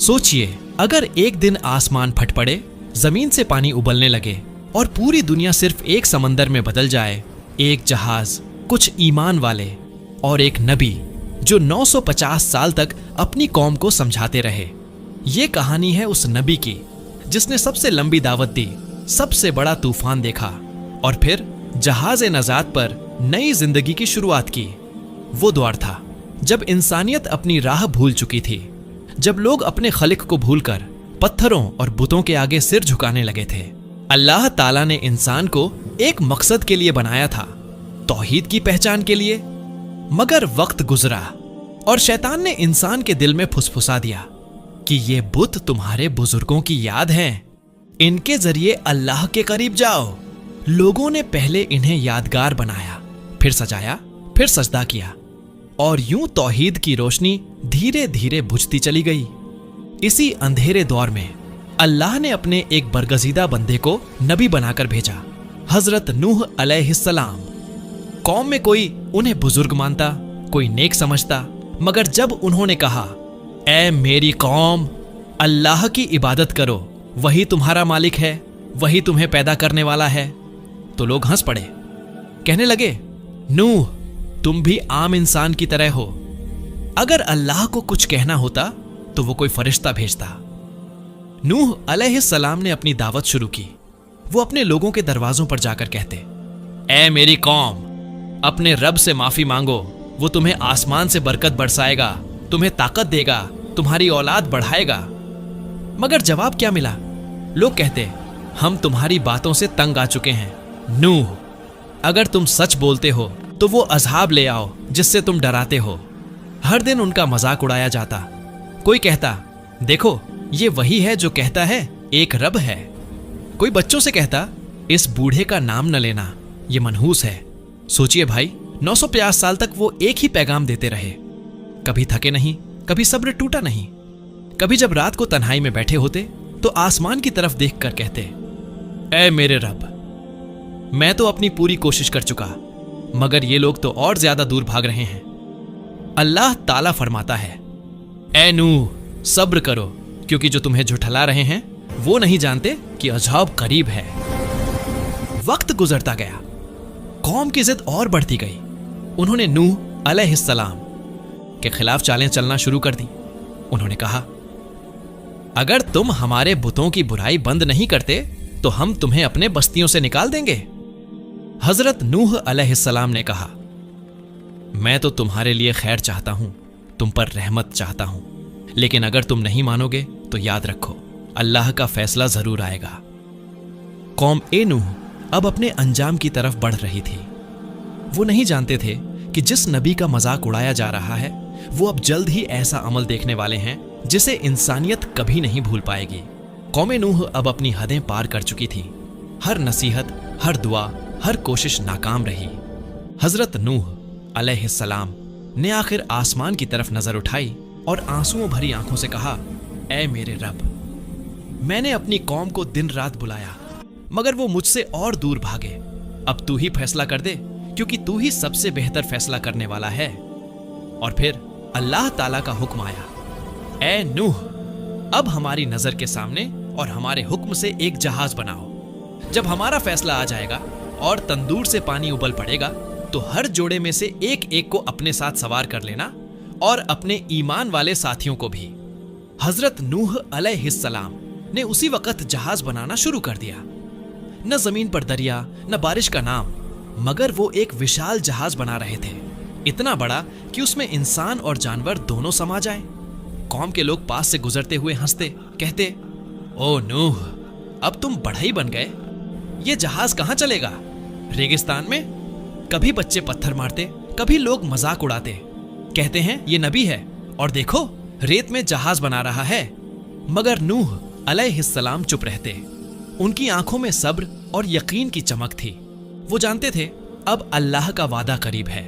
सोचिए, अगर एक दिन आसमान फट पड़े, जमीन से पानी उबलने लगे और पूरी दुनिया सिर्फ एक समंदर में बदल जाए, एक जहाज, कुछ ईमान वाले और एक नबी जो 950 साल तक अपनी कौम को समझाते रहे। ये कहानी है उस नबी की जिसने सबसे लंबी दावत दी, सबसे बड़ा तूफान देखा और फिर जहाज नजात पर नई जिंदगी की शुरुआत की। वो दौर था जब इंसानियत अपनी राह भूल चुकी थी, जब लोग अपने खलिक को भूलकर पत्थरों और बुतों के आगे सिर झुकाने लगे थे। अल्लाह ताला ने इंसान को एक मकसद के लिए बनाया था, तौहीद की पहचान के लिए। मगर वक्त गुजरा और शैतान ने इंसान के दिल में फुसफुसा दिया कि ये बुत तुम्हारे बुजुर्गों की याद हैं, इनके जरिए अल्लाह के करीब जाओ। लोगों ने पहले इन्हें यादगार बनाया, फिर सजाया, फिर सजदा किया और यूं तौहीद की रोशनी धीरे धीरे बुझती चली गई। इसी अंधेरे दौर में अल्लाह ने अपने एक बरगजीदा बंदे को नबी बनाकर भेजा, हजरत नूह अलैहिस्सलाम। कौम में कोई उन्हें बुजुर्ग मानता, कोई नेक समझता, मगर जब उन्होंने कहा, ऐ मेरी कौम, अल्लाह की इबादत करो, वही तुम्हारा मालिक है, वही तुम्हें पैदा करने वाला है, तो लोग हंस पड़े। कहने लगे, नूह, तुम भी आम इंसान की तरह हो। अगर अल्लाह को कुछ कहना होता तो वो कोई फरिश्ता भेजता। नूह अलैहिस्सलाम ने अपनी दावत शुरू की। वो अपने लोगों के दरवाजों पर जाकर कहते, ऐ मेरी कौम, अपने रब से माफी मांगो, वो तुम्हें आसमान से बरकत बरसाएगा, तुम्हें ताकत देगा, तुम्हारी औलाद बढ़ाएगा। मगर जवाब क्या मिला? लोग कहते, हम तुम्हारी बातों से तंग आ चुके हैं। नूह, अगर तुम सच बोलते हो तो वो अज़ाब ले आओ जिससे तुम डराते हो। हर दिन उनका मजाक उड़ाया जाता। कोई कहता, देखो ये वही है जो कहता है एक रब है। कोई बच्चों से कहता, इस बूढ़े का नाम न लेना, ये मनहूस है। सोचिए भाई, 950 साल तक वो एक ही पैगाम देते रहे, कभी थके नहीं, कभी सब्र टूटा नहीं। कभी जब रात को तन्हाई में बैठे होते तो आसमान की तरफ देखकर कहते, ऐ मेरे रब, मैं तो अपनी पूरी कोशिश कर चुका, मगर ये लोग तो और ज्यादा दूर भाग रहे हैं। अल्लाह ताला फरमाता है, ऐ नूह, सब्र करो, क्योंकि जो तुम्हें झुठला रहे हैं वो नहीं जानते कि अज़ाब करीब है। वक्त गुजरता गया, कौम की जिद और बढ़ती गई। उन्होंने नूह अलैहिस्सलाम के खिलाफ चालें चलना शुरू कर दी। उन्होंने कहा, अगर तुम हमारे बुतों की बुराई बंद नहीं करते तो हम तुम्हें अपने बस्तियों से निकाल देंगे। हजरत नूह अलैहिस्सलाम ने कहा, मैं तो तुम्हारे लिए खैर चाहता हूं, तुम पर रहमत चाहता हूं, लेकिन अगर तुम नहीं मानोगे तो याद रखो, अल्लाह का फैसला जरूर आएगा। कौम ए नूह अब अपने अंजाम की तरफ बढ़ रही थी। वो नहीं जानते थे कि जिस नबी का मजाक उड़ाया जा रहा है वो अब जल्द ही ऐसा अमल देखने वाले हैं जिसे इंसानियत कभी नहीं भूल पाएगी। कौम नूह अब अपनी हदें पार कर चुकी थी। हर नसीहत, हर दुआ, हर कोशिश नाकाम रही। हजरत नूह अलैहिस्सलाम ने आखिर आसमान की तरफ नजर उठाई और आंसुओं भरी आंखों से कहा, ऐ मेरे रब, मैंने अपनी कौम को दिन रात बुलाया, मगर वो मुझसे और दूर भागे। अब तू ही फैसला कर दे, क्योंकि तू ही सबसे बेहतर फैसला करने वाला है। और फिर अल्लाह ताला का हुक्म आया, ऐ नूह, अब हमारी नजर के सामने और हमारे हुक्म से एक जहाज बनाओ। जब हमारा फैसला आ जाएगा और तंदूर से पानी उबल पड़ेगा तो हर जोड़े में से एक एक को अपने साथ सवार कर लेना और अपने ईमान वाले साथियों को भी। हजरत नूह अलैहिस्सलाम ने उसी वक्त जहाज बनाना शुरू कर दिया। न जमीन पर दरिया, न बारिश का नाम, मगर वो एक विशाल जहाज बना रहे थे, इतना बड़ा कि उसमें इंसान और जानवर दोनों समा जाए। कौम के लोग पास से गुजरते हुए हंसते, कहते, ओ नूह, अब तुम बढ़ई बन गए, ये जहाज कहां चलेगा? रेगिस्तान में? कभी बच्चे पत्थर मारते, कभी लोग मजाक उड़ाते, कहते हैं ये नबी है और देखो रेत में जहाज बना रहा है। मगर नूह अलैहिस्सलाम चुप रहते। उनकी आंखों में सब्र और यकीन की चमक थी। वो जानते थे अब अल्लाह का वादा करीब है।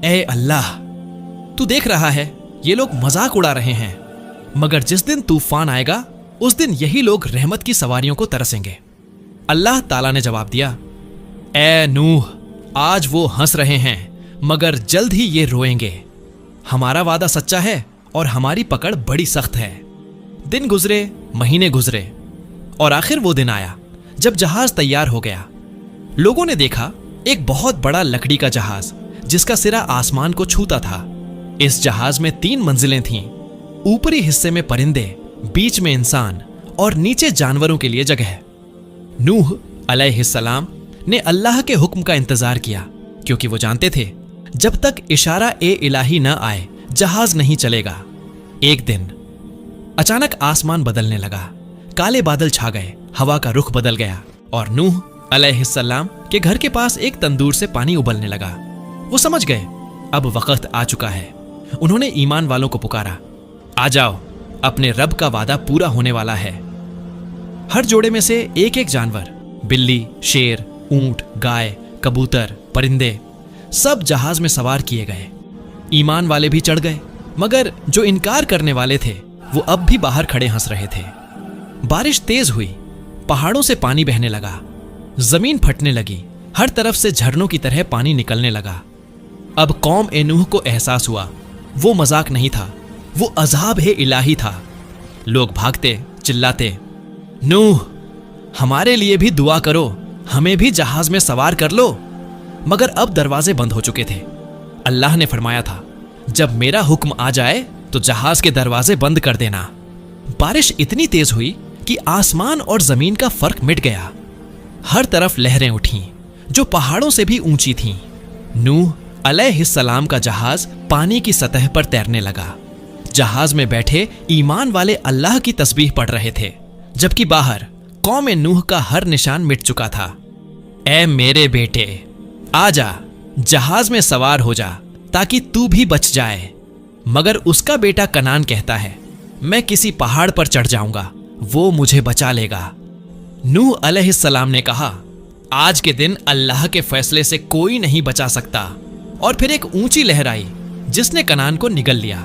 ऐ अल्लाह, तू देख रहा है ये लोग मजाक उड़ा रहे हैं, मगर जिस दिन तूफान आएगा उस दिन यही लोग रहमत की सवारियों को तरसेंगे। अल्लाह ताला ने जवाब दिया, ऐ नूह, आज वो हंस रहे हैं मगर जल्द ही ये रोएंगे। हमारा वादा सच्चा है और हमारी पकड़ बड़ी सख्त है। दिन गुजरे, महीने गुजरे और आखिर वो दिन आया जब जहाज तैयार हो गया। लोगों ने देखा एक बहुत बड़ा लकड़ी का जहाज जिसका सिरा आसमान को छूता था। इस जहाज में 3 मंजिलें थीं। ऊपरी हिस्से में परिंदे, बीच में इंसान और नीचे जानवरों के लिए जगह। नूह अलैहिस्सलाम ने अल्लाह के हुक्म का इंतजार किया, क्योंकि वो जानते थे जब तक इशारा ए इलाही न आए जहाज नहीं चलेगा। एक दिन अचानक आसमान बदलने लगा, काले बादल छा गए, हवा का रुख बदल गया और नूह अलैहिस्सलाम के घर के पास एक तंदूर से पानी उबलने लगा। वो समझ गए अब वक्त आ चुका है। उन्होंने ईमान वालों को पुकारा, आ जाओ, अपने रब का वादा पूरा होने वाला है। हर जोड़े में से एक एक जानवर, बिल्ली, शेर, ऊंट, गाय, कबूतर, परिंदे, सब जहाज में सवार किए गए। ईमान वाले भी चढ़ गए, मगर जो इनकार करने वाले थे वो अब भी बाहर खड़े हंस रहे थे। बारिश तेज हुई, पहाड़ों से पानी बहने लगा, जमीन फटने लगी, हर तरफ से झरनों की तरह पानी निकलने लगा। अब कौम ए नूह को एहसास हुआ वो मजाक नहीं था, वो अज़ाब है इलाही था। लोग भागते, चिल्लाते, नूह हमारे लिए भी दुआ करो, हमें भी जहाज में सवार कर लो। मगर अब दरवाजे बंद हो चुके थे। अल्लाह ने फरमाया था, जब मेरा हुक्म आ जाए तो जहाज के दरवाजे बंद कर देना। बारिश इतनी तेज हुई कि आसमान और जमीन का फर्क मिट गया। हर तरफ लहरें उठीं जो पहाड़ों से भी ऊंची थीं। नूह अलैहिस्सलाम का जहाज पानी की सतह पर तैरने लगा। जहाज में बैठे ईमान वाले अल्लाह की तस्बीह पढ़ रहे थे, जबकि बाहर कौम नूह का हर निशान मिट चुका था। ऐ मेरे बेटे, आजा, जहाज में सवार हो जा ताकि तू भी बच जाए। मगर उसका बेटा कनान कहता है, मैं किसी पहाड़ पर चढ़ जाऊंगा, वो मुझे बचा लेगा। नूह अलैहिस्सलाम ने कहा, आज के दिन अल्लाह के फैसले से कोई नहीं बचा सकता। और फिर एक ऊंची लहर आई जिसने कनान को निगल लिया।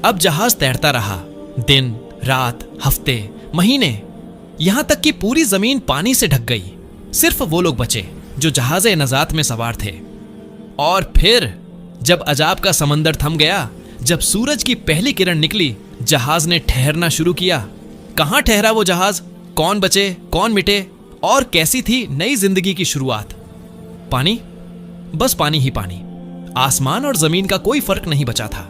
अब जहाज तैरता रहा, दिन, रात, हफ्ते, महीने, यहां तक कि पूरी जमीन पानी से ढक गई। सिर्फ वो लोग बचे जो जहाज़े नजात में सवार थे। और फिर जब अजाब का समंदर थम गया, जब सूरज की पहली किरण निकली, जहाज ने ठहरना शुरू किया। कहां ठहरा वो जहाज? कौन बचे, कौन मिटे और कैसी थी नई जिंदगी की शुरुआत? पानी, बस पानी ही पानी। आसमान और जमीन का कोई फर्क नहीं बचा था।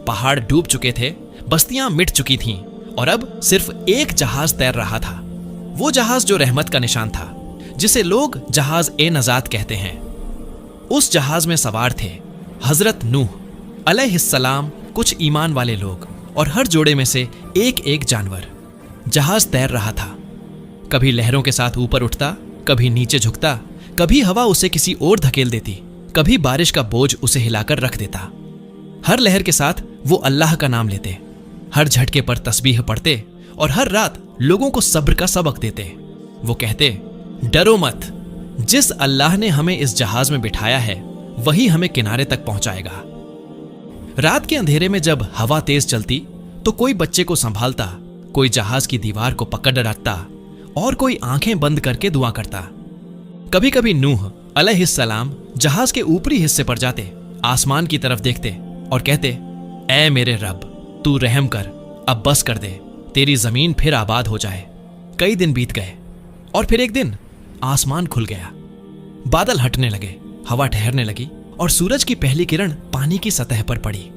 पहाड़ डूब चुके थे, बस्तियां मिट चुकी थीं और अब सिर्फ एक जहाज तैर रहा था। वो जहाज जो रहमत का निशान था, जिसे लोग जहाज ए नजात कहते हैं। उस जहाज में सवार थे हजरत नूह अलैहिस्सलाम, कुछ ईमान वाले लोग और हर जोड़े में से एक एक जानवर। जहाज तैर रहा था, कभी लहरों के साथ ऊपर उठता, कभी नीचे झुकता, कभी हवा उसे किसी ओर धकेल देती, कभी बारिश का बोझ उसे हिलाकर रख देता। हर लहर के साथ वो अल्लाह का नाम लेते, हर झटके पर तस्बीह पढ़ते और हर रात लोगों को सब्र का सबक देते। वो कहते, डरो मत, जिस अल्लाह ने हमें इस जहाज में बिठाया है वही हमें किनारे तक पहुंचाएगा। रात के अंधेरे में जब हवा तेज चलती तो कोई बच्चे को संभालता, कोई जहाज की दीवार को पकड़ रखता और कोई आंखें बंद करके दुआ करता। कभी कभी नूह अलैहिस्सलाम जहाज के ऊपरी हिस्से पर जाते, आसमान की तरफ देखते और कहते, ऐ मेरे रब, तू रहम कर, अब बस कर दे, तेरी जमीन फिर आबाद हो जाए। कई दिन बीत गए और फिर एक दिन आसमान खुल गया, बादल हटने लगे, हवा ठहरने लगी और सूरज की पहली किरण पानी की सतह पर पड़ी।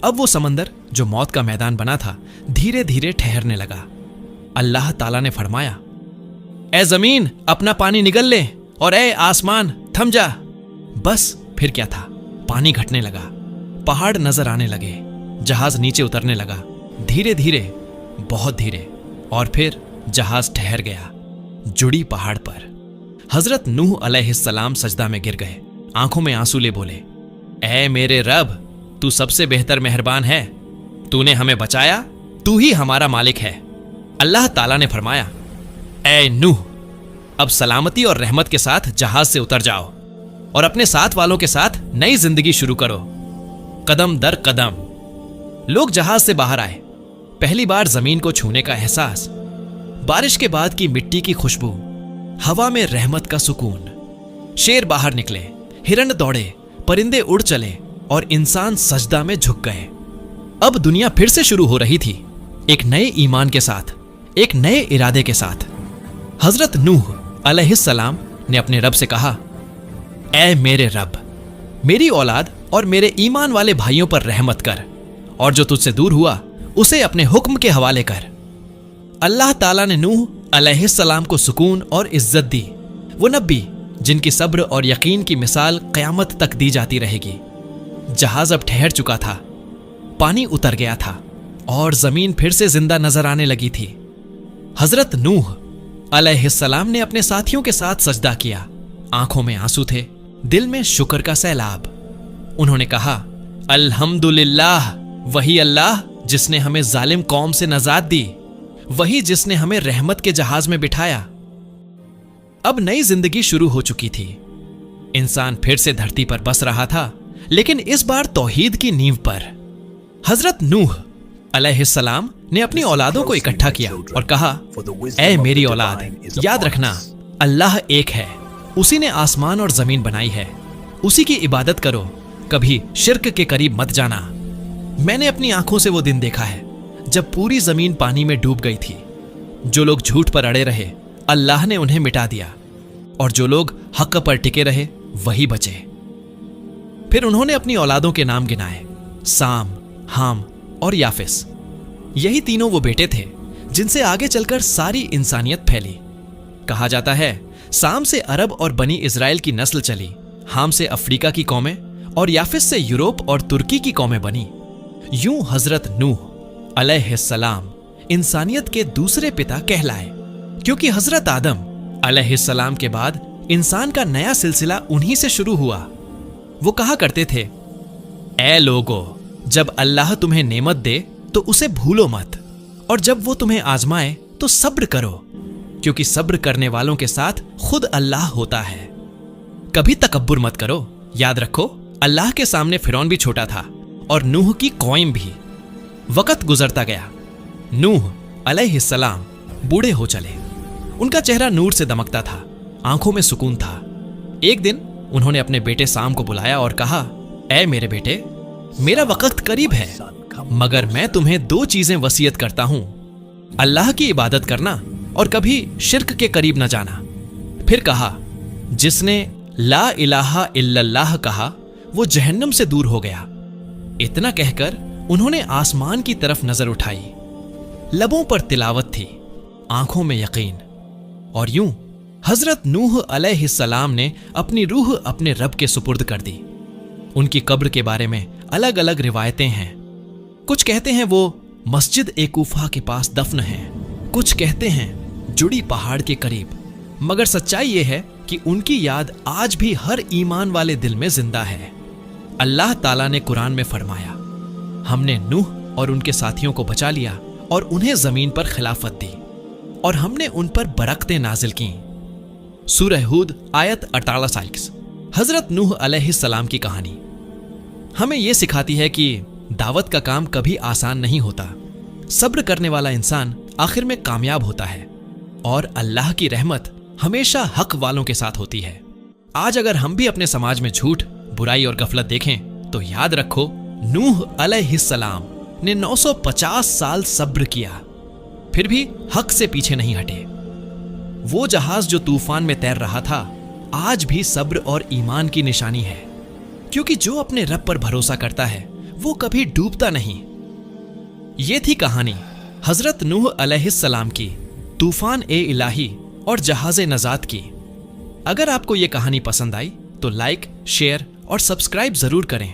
अब वो समंदर जो मौत का मैदान बना था धीरे धीरे ठहरने लगा। अल्लाह ताला ने फरमाया, ऐ जमीन अपना पानी निगल ले और ऐ आसमान थम जा। बस फिर क्या था, पानी घटने लगा, पहाड़ नजर आने लगे, जहाज नीचे उतरने लगा, धीरे धीरे, बहुत धीरे, और फिर जहाज ठहर गया जुड़ी पहाड़ पर। हजरत नूह अलैहिस्सलाम सजदा में गिर गए, आंखों में आंसू ले बोले, ऐ मेरे रब, तू सबसे बेहतर मेहरबान है, तूने हमें बचाया, तू ही हमारा मालिक है। अल्लाह ताला ने फरमाया, ऐ नूह, अब सलामती और रहमत के साथ जहाज से उतर जाओ और अपने साथ वालों के साथ नई जिंदगी शुरू करो, कदम दर कदम। लोग जहाज से बाहर आए, पहली बार जमीन को छूने का एहसास, बारिश के बाद की मिट्टी की खुशबू, हवा में रहमत का सुकून। शेर बाहर निकले, हिरण दौड़े, परिंदे उड़ चले और इंसान सजदा में झुक गए। अब दुनिया फिर से शुरू हो रही थी। एक नए ईमान के साथ, एक नए इरादे के साथ। हजरत नूह अलैहिस्सलाम ने अपने रब से कहा, ऐ मेरे रब, मेरी औलाद और मेरे ईमान वाले भाइयों पर रहमत कर, और जो तुझसे दूर हुआ उसे अपने हुक्म के हवाले कर। अल्लाह ताला ने नूह अलैहिस्सलाम को सुकून और इज्जत दी। वो नबी जिनकी सब्र और यकीन की मिसाल क़यामत तक दी जाती रहेगी। जहाज अब ठहर चुका था, पानी उतर गया था और जमीन फिर से जिंदा नजर आने लगी थी। हजरत नूह अलैहिस्सलाम ने अपने साथियों के साथ सजदा किया। आंखों में आंसू थे, दिल में शुक्र का सैलाब। उन्होंने कहा, अल्हम्दुलिल्लाह, वही अल्लाह जिसने हमें जालिम कौम से नजात दी, वही जिसने हमें रहमत के जहाज में बिठाया। अब नई जिंदगी शुरू हो चुकी थी। इंसान फिर से धरती पर बस रहा था, लेकिन इस बार तौहीद की नींव पर। हजरत नूह अलैहिस्सलाम ने अपनी औलादों को इकट्ठा किया और कहा, ऐ मेरी औलाद, याद रखना अल्लाह एक है। उसी ने आसमान और जमीन बनाई है, उसी की इबादत करो, कभी शिर्क के करीब मत जाना। मैंने अपनी आंखों से वो दिन देखा है जब पूरी जमीन पानी में डूब गई थी। जो लोग झूठ पर अड़े रहे, अल्लाह ने उन्हें मिटा दिया, और जो लोग हक पर टिके रहे वही बचे। फिर उन्होंने अपनी औलादों के नाम गिनाए, साम, हाम और याफिस। यही तीनों वो बेटे थे जिनसे आगे चलकर सारी इंसानियत फैली। कहा जाता है, साम से अरब और बनी इजराइल की नस्ल चली, हाम से अफ्रीका की कौमें और याफिस से यूरोप और तुर्की की कौमें बनी। यूं हजरत नूह अलैहिस्सलाम इंसानियत के दूसरे पिता कहलाए, क्योंकि हजरत आदम अलैहिस्सलाम के बाद इंसान का नया सिलसिला उन्हीं से शुरू हुआ। वो कहा करते थे, ऐ लोगो, जब अल्लाह तुम्हें नेमत दे तो उसे भूलो मत, और जब वो तुम्हें आजमाए तो सब्र करो, क्योंकि सब्र करने वालों के साथ खुद अल्लाह होता है। कभी तकब्बुर मत करो। याद रखो, अल्लाह के सामने फिरौन भी छोटा था और नूह की कौम भी। वक्त गुजरता गया, नूह अलैहिस्सलाम बूढ़े हो चले। उनका चेहरा नूर से दमकता था, आंखों में सुकून था। एक दिन उन्होंने अपने बेटे साम को बुलाया और कहा, ऐ मेरे बेटे, मेरा वक्त करीब है, मगर मैं तुम्हें दो चीजें वसीयत करता हूं, अल्लाह की इबादत करना और कभी शिर्क के करीब न जाना। फिर कहा, जिसने ला इलाहा इल्लल्लाह कहा वो जहन्नम से दूर हो गया। इतना कहकर उन्होंने आसमान की तरफ नजर उठाई। लबों पर तिलावत थी, आंखों में यकीन। और यूं हजरत नूह अलैहिस्सलाम ने अपनी रूह अपने रब के सुपुर्द कर दी। उनकी कब्र के बारे में अलग अलग रिवायतें हैं। कुछ कहते हैं वो मस्जिद एकूफा के पास दफन है, कुछ कहते हैं जुड़ी पहाड़ के करीब। मगर सच्चाई यह है कि उनकी याद आज भी हर ईमान वाले दिल में जिंदा है। अल्लाह ताला ने कुरान में फरमाया, हमने नूह और उनके साथियों को बचा लिया और उन्हें जमीन पर खिलाफत दी, और हमने उन पर बरकतें नाजिल की। सूरह हूद आयत 48। हजरत नूह अलैहिस्सलाम की कहानी हमें यह सिखाती है कि दावत का काम कभी आसान नहीं होता। सब्र करने वाला इंसान आखिर में कामयाब होता है, और अल्लाह की रहमत हमेशा हक वालों के साथ होती है। आज अगर हम भी अपने समाज में झूठ, बुराई और गफलत देखें तो याद रखो, नूह अलैहिस्सलाम ने 950 साल सब्र किया, फिर भी हक से पीछे नहीं हटे। वो जहाज जो तूफान में तैर रहा था आज भी सब्र और ईमान की निशानी है, क्योंकि जो अपने रब पर भरोसा करता है वो कभी डूबता नहीं। ये थी कहानी हजरत नूह अलैहिस्सलाम की, तूफान ए इलाही और जहाज़े नजात की। अगर आपको ये कहानी पसंद आई तो लाइक, शेयर और सब्सक्राइब जरूर करें।